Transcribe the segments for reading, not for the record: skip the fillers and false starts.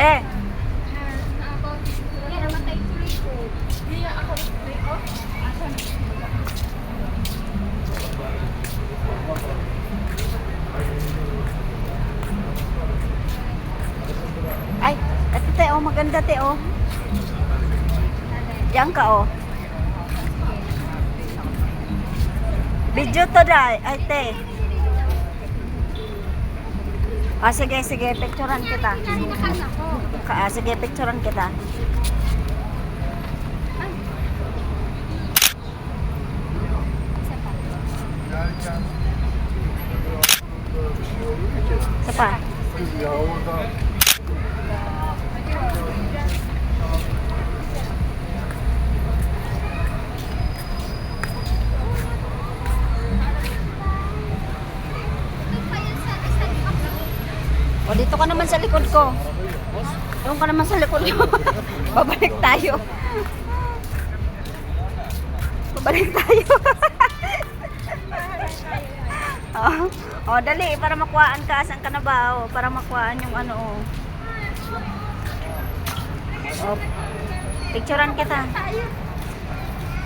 Te. Ay, ito te, oh, maganda te, oh. Diyan ka, oh. Video to dai, ay te. Ah, sige, sige, picturean kita. Sige, picturean kita. Isa pa. Ya orada O, dito ka naman sa likod ko. Doon ka naman sa likod ko. Babalik tayo. Babalik tayo. Oh, dali, para makuhaan ka. Asan ka na ba? Oh, para makuhaan yung ano. Oh, picturean kita.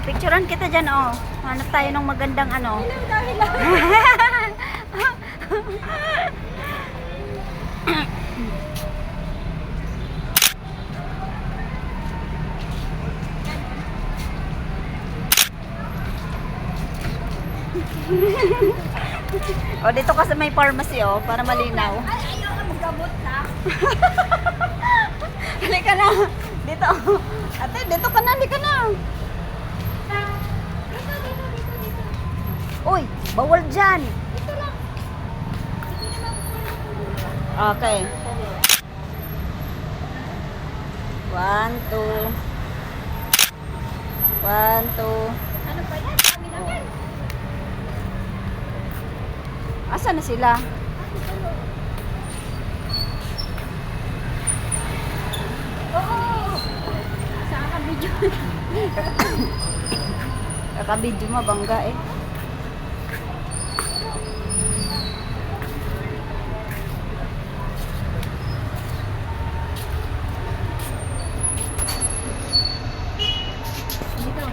Picturean kita dyan, oh. Hanap tayo ng magandang ano. O, dito ka sa may pharmacy, oh, para malinaw. Ay, ayaw maggamot na. Halika na. Dito. Ate, dito ka na. Halika na. Uy, bawal dyan. Ito lang. Okay. 1, 2. 1, 2. Ano ba yan? Kami naman. Asa na sila? Oo. Saan ka video? Kakabidyo mo, bangga eh. Dito.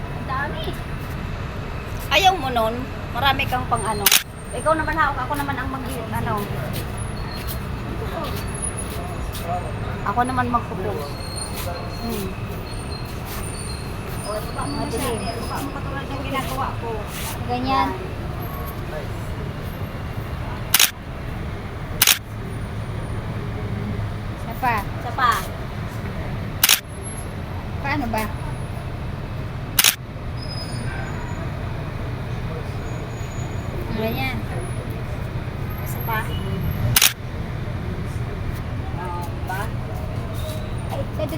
Ang dami. Ayaw mo nun, marami kang pang ano. Ikaw naman ako naman ang ano. Ako naman magpo-post. O, ito pa mo siya. Madali. Ito pa mo katulad ng ginagawa ko. Ganyan. Isa pa. Isa pa. Paano ba? Ganyan. Isa pa. Ba? Ay, ito.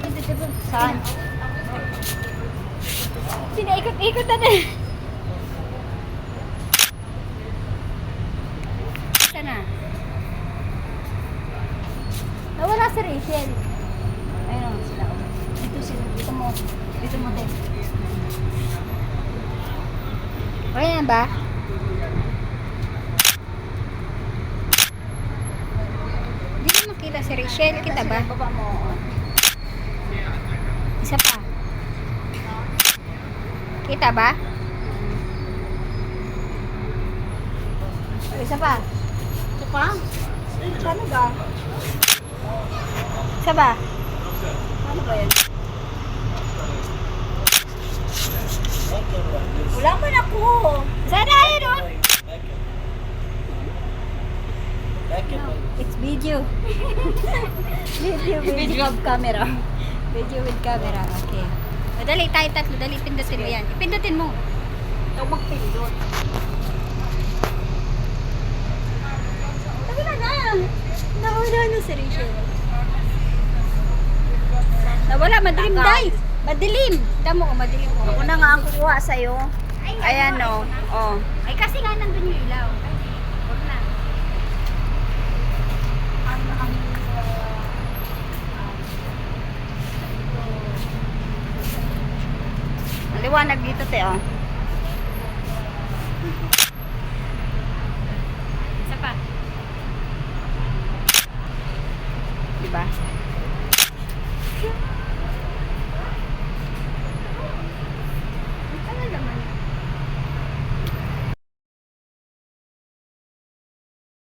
Saan? Pinaikot-ikot na na. Isa na. Nawala si Rachel. Ayun, sila. Dito sila. Dito mo. Dito mo, te. Ayan ba? Hindi mo makita si Rachel. Kita ba? Baba mo. Isa pa. Kita ba? Isa pa. Isa pa? Paano ba? Isa ba? Paano ba yan? Wala man ako. Sana yun o. It's video. Video with camera. Video with camera. Okay. O, dali tayo tatlo. Dali, pindutin mo yan. Ipindutin mo. Ikaw magpindot. Nawala na. Nawala na si Rachel. Nawala. Madilim, day. Madilim. Damo ko, madilim ko. Ako na nga ang kukuha sa'yo. Ayan o. Oh. Ay, kasi nga nandun yung ilaw. Ay, huwag na. Liwanag dito, te, oh. camera.